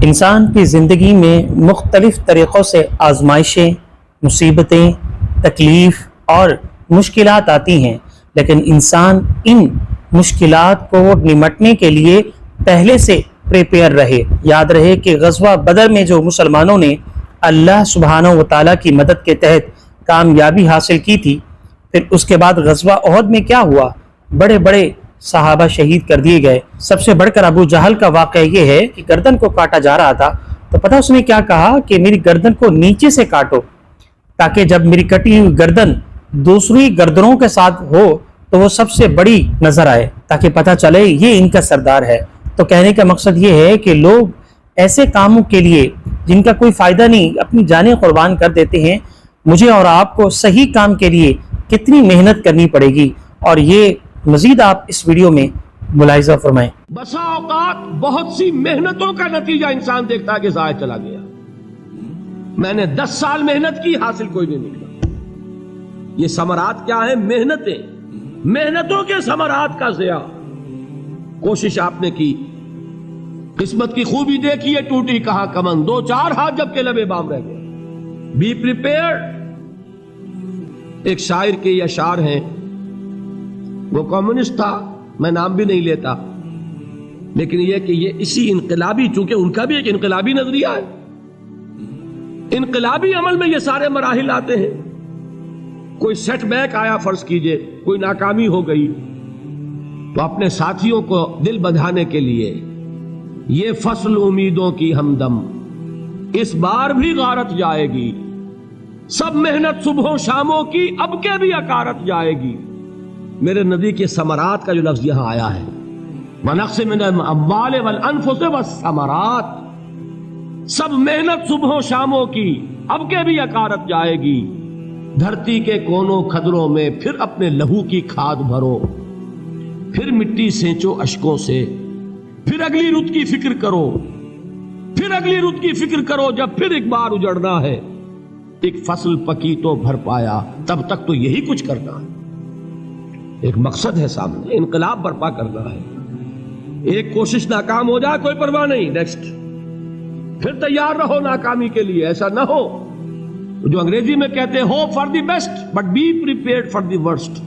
انسان کی زندگی میں مختلف طریقوں سے آزمائشیں، مصیبتیں، تکلیف اور مشکلات آتی ہیں، لیکن انسان ان مشکلات کو نمٹنے کے لیے پہلے سے پریپیئر رہے۔ یاد رہے کہ غزوہ بدر میں جو مسلمانوں نے اللہ سبحانہ و تعالیٰ کی مدد کے تحت کامیابی حاصل کی تھی، پھر اس کے بعد غزوہ احد میں کیا ہوا؟ بڑے بڑے صحابہ شہید کر دیے گئے۔ سب سے بڑھ کر ابو جہل کا واقعہ یہ ہے کہ گردن کو کاٹا جا رہا تھا تو پتہ اس نے کیا کہا کہ میری گردن کو نیچے سے کاٹو، تاکہ جب میری کٹی ہوئی گردن دوسری گردنوں کے ساتھ ہو تو وہ سب سے بڑی نظر آئے، تاکہ پتہ چلے یہ ان کا سردار ہے۔ تو کہنے کا مقصد یہ ہے کہ لوگ ایسے کاموں کے لیے جن کا کوئی فائدہ نہیں اپنی جانیں قربان کر دیتے ہیں۔ مجھے اور آپ کو صحیح کام کے لیے کتنی محنت کرنی پڑے گی، اور یہ مزید آپ اس ویڈیو میں ملاحظہ فرمائیں۔ بسا اوقات بہت سی محنتوں کا نتیجہ انسان دیکھتا ہے کہ ضائع چلا گیا۔ میں نے 10 سال محنت کی، حاصل کوئی نہیں نکلا۔ یہ ثمرات کیا ہیں؟ محنتیں، محنتوں کے ثمرات کا ضیاع۔ کوشش آپ نے کی، قسمت کی خوبی دیکھیے، ٹوٹی کہاں کمن، 2-4 ہاتھ جب کے لبے بام رہ گئے۔ Be prepared. ایک شاعر کے یہ اشعار ہیں، وہ کمیونسٹ تھا، میں نام بھی نہیں لیتا، لیکن یہ کہ یہ اسی انقلابی، چونکہ ان کا بھی ایک انقلابی نظریہ ہے، انقلابی عمل میں یہ سارے مراحل آتے ہیں۔ کوئی سیٹ بیک آیا، فرض کیجئے کوئی ناکامی ہو گئی، تو اپنے ساتھیوں کو دل بندھانے کے لیے یہ فصل امیدوں کی ہمدم اس بار بھی غارت جائے گی، سب محنت صبحوں شاموں کی اب کے بھی اکارت جائے گی۔ میرے نبی کے ثمرات کا جو لفظ یہاں آیا ہے، وَنَقْصٍ مِّنَ الْأَمْوَالِ وَالْأَنفُسِ وَالثَّمَرَاتِ، سب محنت صبحوں شاموں کی اب کے بھی اکارت جائے گی۔ دھرتی کے کونوں کھدروں میں پھر اپنے لہو کی کھاد بھرو، پھر مٹی سینچو اشکوں سے، پھر اگلی رت کی فکر کرو، پھر اگلی رت کی فکر کرو، جب پھر ایک بار اجڑنا ہے۔ ایک فصل پکی تو بھر پایا، تب تک تو یہی کچھ کرنا ہے۔ ایک مقصد ہے سامنے، انقلاب برپا کرنا ہے۔ ایک کوشش ناکام ہو جائے کوئی پرواہ نہیں، نیکسٹ، پھر تیار رہو ناکامی کے لیے۔ ایسا نہ ہو جو انگریزی میں کہتے ہیں hope for the best but be prepared for the worst.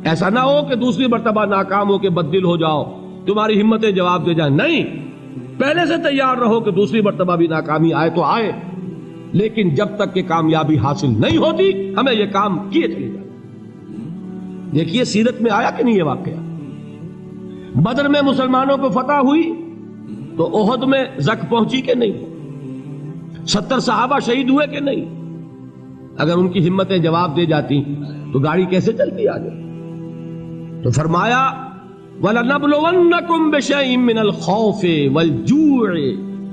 ایسا نہ ہو کہ دوسری مرتبہ ناکام ہو کے بددل ہو جاؤ، تمہاری ہمتیں جواب دے جائیں۔ نہیں، پہلے سے تیار رہو کہ دوسری مرتبہ بھی ناکامی آئے تو آئے، لیکن جب تک کہ کامیابی حاصل نہیں ہوتی ہمیں یہ کام کیے چلے جائیں۔ دیکھیے سیرت میں آیا کہ نہیں یہ واقعہ؟ بدر میں مسلمانوں کو فتح ہوئی تو احد میں زک پہنچی کہ نہیں؟ 70 صحابہ شہید ہوئے کہ نہیں؟ اگر ان کی ہمتیں جواب دے جاتی تو گاڑی کیسے چلتی آگے؟ تو فرمایا وَلَنَبْلُوَنَّكُمْ بِشَيْءٍ مِّنَ الْخَوْفِ وَالْجُوعِ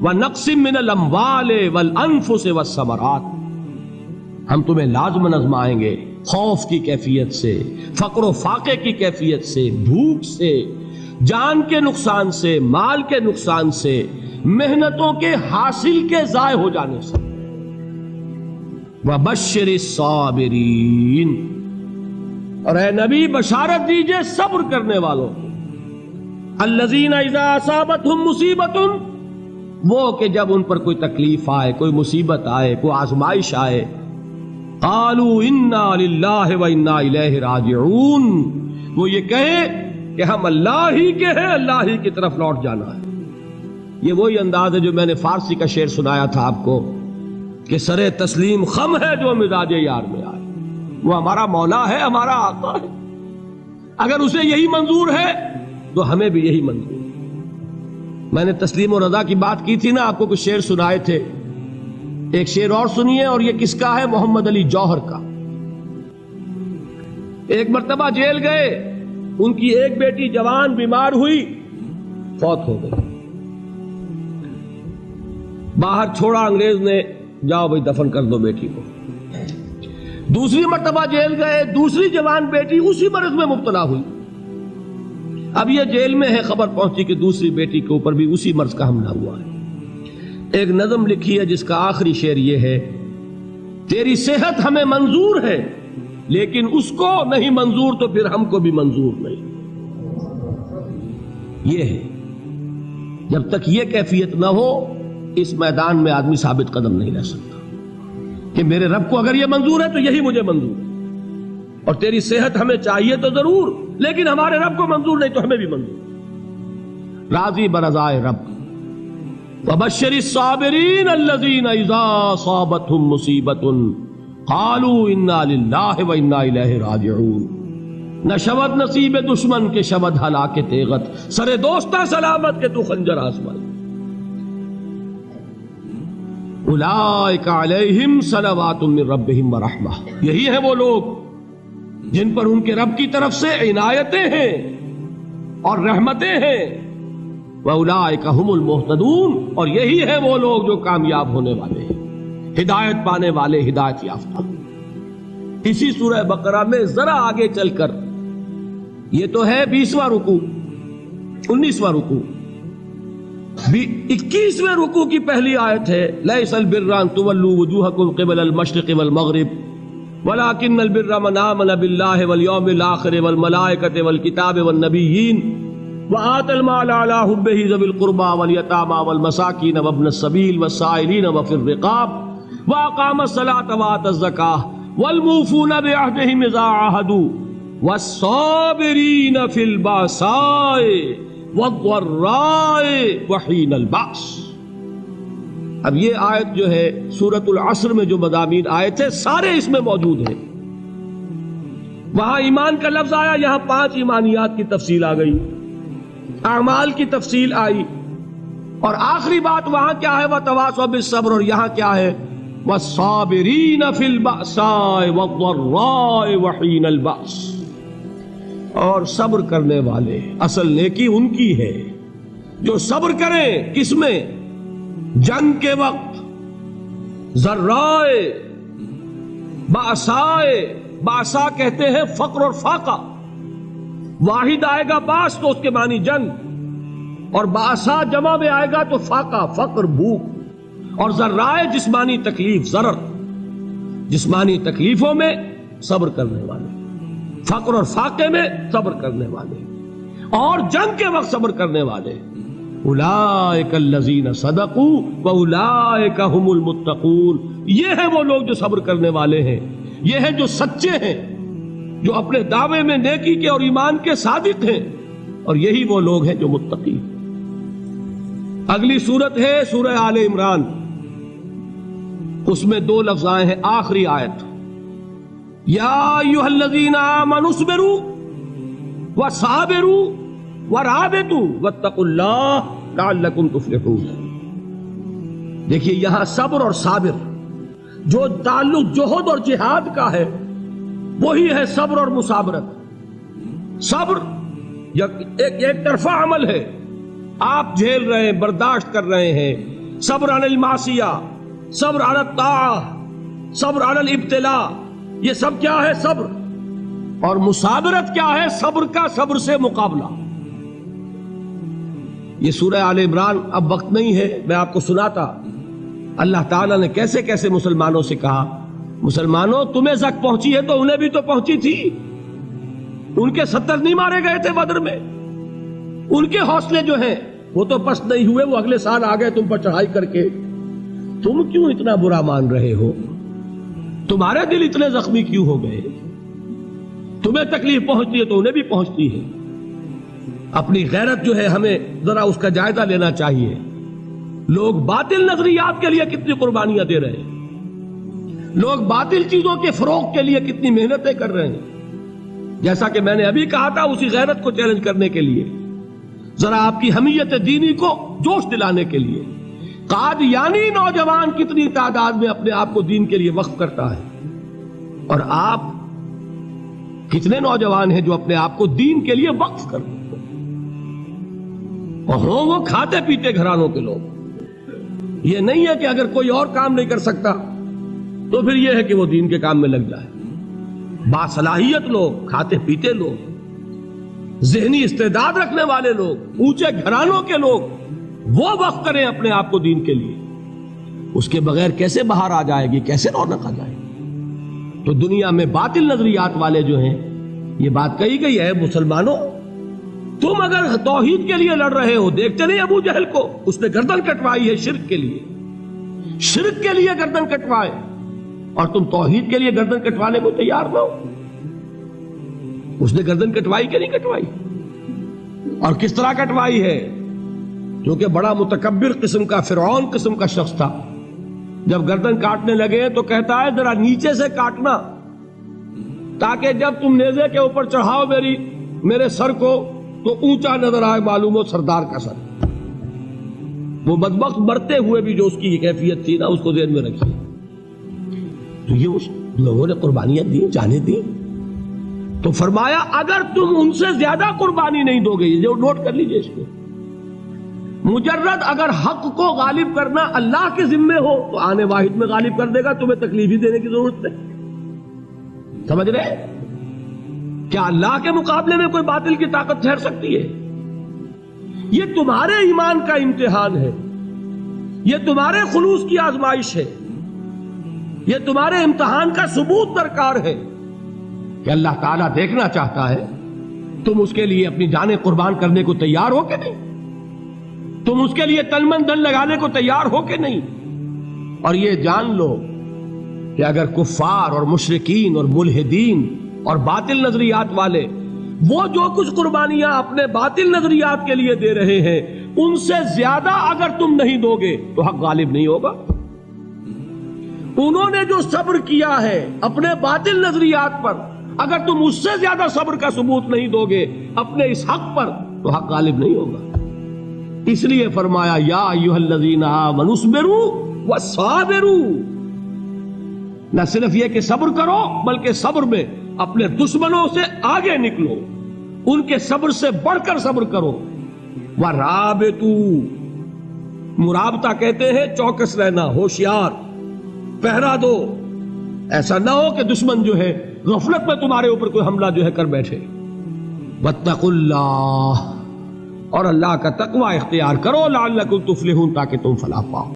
وَنَقْصٍ مِّنَ الْأَمْوَالِ وَالْأَنفُسِ وَالثَّمَرَاتِ، ہم تمہیں لازماً آزمائیں گے، خوف کی کیفیت سے، فقر و فاقے کی کیفیت سے، بھوک سے، جان کے نقصان سے، مال کے نقصان سے، محنتوں کے حاصل کے ضائع ہو جانے سے۔ وَبَشِّرِ الصَّابِرِينَ، اور اے نبی بشارت دیجئے صبر کرنے والوں کو۔ الَّذِينَ إِذَا أَصَابَتْهُمْ مُصِيبَةٌ، وہ کہ جب ان پر کوئی تکلیف آئے، کوئی مصیبت آئے، کوئی آزمائش آئے، قالوا انا للہ و انا الیہ راجعون، وہ یہ کہیں کہ ہم اللہ ہی کے ہیں، اللہ ہی کی طرف لوٹ جانا ہے۔ یہ وہی انداز ہے جو میں نے فارسی کا شعر سنایا تھا آپ کو کہ سرے تسلیم خم ہے جو مزاج یار میں آئے۔ وہ ہمارا مولا ہے، ہمارا آقا ہے، اگر اسے یہی منظور ہے تو ہمیں بھی یہی منظور ہے۔ میں نے تسلیم و رضا کی بات کی تھی نا، آپ کو کچھ شعر سنائے تھے، ایک شعر اور سنیے، اور یہ کس کا ہے؟ محمد علی جوہر کا۔ ایک مرتبہ جیل گئے، ان کی ایک بیٹی جوان بیمار ہوئی، فوت ہو گئی، باہر چھوڑا انگریز نے، جاؤ بھائی دفن کر دو بیٹی کو۔ دوسری مرتبہ جیل گئے، دوسری جوان بیٹی اسی مرض میں مبتلا ہوئی۔ اب یہ جیل میں ہے، خبر پہنچی کہ دوسری بیٹی کے اوپر بھی اسی مرض کا حملہ ہوا ہے۔ ایک نظم لکھی ہے جس کا آخری شعر یہ ہے، تیری صحت ہمیں منظور ہے لیکن اس کو نہیں منظور تو پھر ہم کو بھی منظور نہیں۔ یہ ہے جب تک یہ کیفیت نہ ہو اس میدان میں آدمی ثابت قدم نہیں رہ سکتا کہ میرے رب کو اگر یہ منظور ہے تو یہی مجھے منظور ہے، اور تیری صحت ہمیں چاہیے تو ضرور، لیکن ہمارے رب کو منظور نہیں تو ہمیں بھی منظور۔ راضی برضائے رب۔ وبشر الصابرین الذین اذا اصابتهم مصیبۃ قالوا انا للہ وانا الیہ راجعون۔ نہ شود نصیب دشمن کے شود ہلاک تیغت، سر دوستہ سلامت کے تو خنجر آزمائی۔ اولئک علیہم صلوات من ربہم ورحمہ، یہی ہیں وہ لوگ جن پر ان کے رب کی طرف سے عنایتیں ہیں اور رحمتیں ہیں۔ وَأُولَٰئِكَ هُمُ الْمُهْتَدُونَ، اور یہی ہیں وہ لوگ جو کامیاب ہونے والے ہیں، ہدایت پانے والے، ہدایت یافتہ۔ اسی سورہ بقرہ میں ذرا آگے چل کر، یہ تو ہے 20واں رکوع، 19واں رکوع، 21ویں رکوع کی پہلی آیت ہے لَيْسَ الْبِرَّ أَن تُوَلُّوا وُجُوهَكُمْ قِبَلَ الْمَشْرِقِ وَالْمَغْرِبِ وَلَٰكِنَّ الْبِرَّ مَنْ آمَنَ بِاللَّهِ وَالْيَوْمِ الْآخِرِ وَالْمَلَائِكَةِ وَالْكِتَابِ وَالنَّبِيِّينَ وَآتَى الْمَالَ عَلَىٰ حُبِّهِ ذَوِي الْقُرْبَىٰ وَالْيَتَامَىٰ وَالْمَسَاكِينَ وَابْنَ السَّبِيلِ وَالسَّائِلِينَ وَفِي الرِّقَابِ وَأَقَامَ الصَّلَاةَ وَآتَى الزَّكَاةَ وَالْمُوفُونَ بِعَهْدِهِمْ إِذَا عَاهَدُوا وَالصَّابِرِينَ فِي الْبَأْسَاءِ وَالضَّرَّاءِ وَحِينَ الْبَأْسِ۔ اب یہ آیت جو ہے سورۃ العصر میں جو مضامین آئے تھے سارے اس میں موجود ہیں۔ وہاں ایمان کا لفظ آیا، یہاں 5 ایمانیات کی تفصیل آ گئی، اعمال کی تفصیل آئی، اور آخری بات وہاں کیا ہے وَتَوَاصَوْا بِالصَّبْرِ، اور یہاں کیا ہے وَالصَّابِرِينَ فِي الْبَأْسَاءِ وَالضَّرَّاءِ وَحِينَ الْبَأْسِ، اور صبر کرنے والے، اصل نیکی ان کی ہے جو صبر کریں، کس میں؟ جنگ کے وقت، ذرائے، بأسائے، بأسا کہتے ہیں فقر اور فاقہ، واحد آئے گا باس تو اس کے معنی جنگ، اور بأسا جمع میں آئے گا تو فاقہ، فقر، بھوک، اور ذرائے جسمانی تکلیف، ضرر، جسمانی تکلیفوں میں صبر کرنے والے، فقر اور فاقے میں صبر کرنے والے، اور جنگ کے وقت صبر کرنے والے۔ اولئک الذین صدقوا واولئک هم المتقون، یہ ہیں وہ لوگ جو صبر کرنے والے ہیں، یہ ہیں جو سچے ہیں، جو اپنے دعوے میں نیکی کے اور ایمان کے صادق ہیں، اور یہی وہ لوگ ہیں جو متقی۔ اگلی سورت ہے سورہ آل عمران، اس میں 2 لفظ آئے ہیں، آخری آیت یا ایھا الذین آمنوا اصبروا وصابروا ورابطوا واتقوا اللہ لعلکم تفلحون۔ دیکھیے یہاں صبر اور صابر، جو تعلق جوہد اور جہاد کا ہے وہی ہے صبر اور مصابرت۔ صبر ایک طرفہ عمل ہے، آپ جھیل رہے ہیں، برداشت کر رہے ہیں، صبر علی المعصیہ، صبر علی الطاعہ، صبر علی الابتلاء، یہ سب کیا ہے؟ صبر۔ اور مصابرت کیا ہے؟ صبر کا صبر سے مقابلہ۔ یہ سورہ آل عمران، اب وقت نہیں ہے میں آپ کو سناتا اللہ تعالیٰ نے کیسے کیسے مسلمانوں سے کہا، مسلمانوں تمہیں زک پہنچی ہے تو انہیں بھی تو پہنچی تھی، ان کے 70 نہیں مارے گئے تھے بدر میں، ان کے حوصلے جو ہیں وہ تو پست نہیں ہوئے، وہ اگلے سال آ گئے تم پر چڑھائی کر کے، تم کیوں اتنا برا مان رہے ہو؟ تمہارے دل اتنے زخمی کیوں ہو گئے؟ تمہیں تکلیف پہنچتی ہے تو انہیں بھی پہنچتی ہے۔ اپنی غیرت جو ہے ہمیں ذرا اس کا جائزہ لینا چاہیے۔ لوگ باطل نظریات کے لیے کتنی قربانیاں دے رہے ہیں، لوگ باطل چیزوں کے فروغ کے لیے کتنی محنتیں کر رہے ہیں۔ جیسا کہ میں نے ابھی کہا تھا، اسی غیرت کو چیلنج کرنے کے لیے، ذرا آپ کی حمیت دینی کو جوش دلانے کے لیے، قادیانی نوجوان کتنی تعداد میں اپنے آپ کو دین کے لیے وقف کرتا ہے، اور آپ کتنے نوجوان ہیں جو اپنے آپ کو دین کے لیے وقف کرتے ہیں، اور ہوں وہ کھاتے پیتے گھرانوں کے لوگ۔ یہ نہیں ہے کہ اگر کوئی اور کام نہیں کر سکتا تو پھر یہ ہے کہ وہ دین کے کام میں لگ جائے۔ باصلاحیت لوگ، کھاتے پیتے لوگ، ذہنی استعداد رکھنے والے لوگ، اونچے گھرانوں کے لوگ، وہ وقف کریں اپنے آپ کو دین کے لیے۔ اس کے بغیر کیسے بہار آ جائے گی، کیسے رونق آ جائے گی؟ تو دنیا میں باطل نظریات والے جو ہیں، یہ بات کہی گئی ہے، مسلمانوں تم اگر توحید کے لیے لڑ رہے ہو، دیکھتے نہیں ابو جہل کو، اس نے گردن کٹوائی ہے شرک کے لیے، شرک کے لیے گردن کٹوائے، اور تم توحید کے لیے گردن کٹوانے کو تیار نہ ہو۔ اس نے گردن کٹوائی کہ نہیں کٹوائی؟ اور کس طرح کٹوائی ہے؟ کیونکہ بڑا متکبر قسم کا، فرعون قسم کا شخص تھا، جب گردن کاٹنے لگے تو کہتا ہے ذرا نیچے سے کاٹنا، تاکہ جب تم نیزے کے اوپر چڑھاؤ میرے سر کو تو اونچا نظر آئے، معلوم ہو سردار کا سر۔ وہ بدبخت مرتے ہوئے بھی جو اس کی کیفیت تھی نا، اس کو ذہن میں رکھیے۔ تو یہ اس لوگوں نے قربانیاں دی، جانیں دی، تو فرمایا اگر تم ان سے زیادہ قربانی نہیں دو گے، یہ جو نوٹ کر لیجئے اس کو، مجرد اگر حق کو غالب کرنا اللہ کے ذمے ہو تو آنے واحد میں غالب کر دے گا، تمہیں تکلیف ہی دینے کی ضرورت نہیں۔ سمجھ رہے؟ کیا اللہ کے مقابلے میں کوئی باطل کی طاقت ٹھہر سکتی ہے؟ یہ تمہارے ایمان کا امتحان ہے، یہ تمہارے خلوص کی آزمائش ہے، یہ تمہارے امتحان کا ثبوت درکار ہے کہ اللہ تعالیٰ دیکھنا چاہتا ہے تم اس کے لیے اپنی جانیں قربان کرنے کو تیار ہو کہ نہیں، تم اس کے لیے تن من دھن لگانے کو تیار ہو کہ نہیں۔ اور یہ جان لو کہ اگر کفار اور مشرکین اور ملحدین اور باطل نظریات والے وہ جو کچھ قربانیاں اپنے باطل نظریات کے لیے دے رہے ہیں، ان سے زیادہ اگر تم نہیں دو گے تو حق غالب نہیں ہوگا۔ انہوں نے جو صبر کیا ہے اپنے باطل نظریات پر، اگر تم اس سے زیادہ صبر کا ثبوت نہیں دو گے اپنے اس حق پر تو حق غالب نہیں ہوگا۔ اس لیے فرمایا یا ایھا الذین آمنوا اصبروا وصابروا، نہ صرف یہ کہ صبر کرو بلکہ صبر میں اپنے دشمنوں سے آگے نکلو، ان کے صبر سے بڑھ کر صبر کرو۔ ورابطوا، مرابطہ کہتے ہیں چوکس رہنا، ہوشیار، پہرا دو، ایسا نہ ہو کہ دشمن جو ہے غفلت میں تمہارے اوپر کوئی حملہ جو ہے کر بیٹھے۔ واتقوا اللہ، اور اللہ کا تقوی اختیار کرو، لعلکم تفلحون، تاکہ تم فلاح پاؤ۔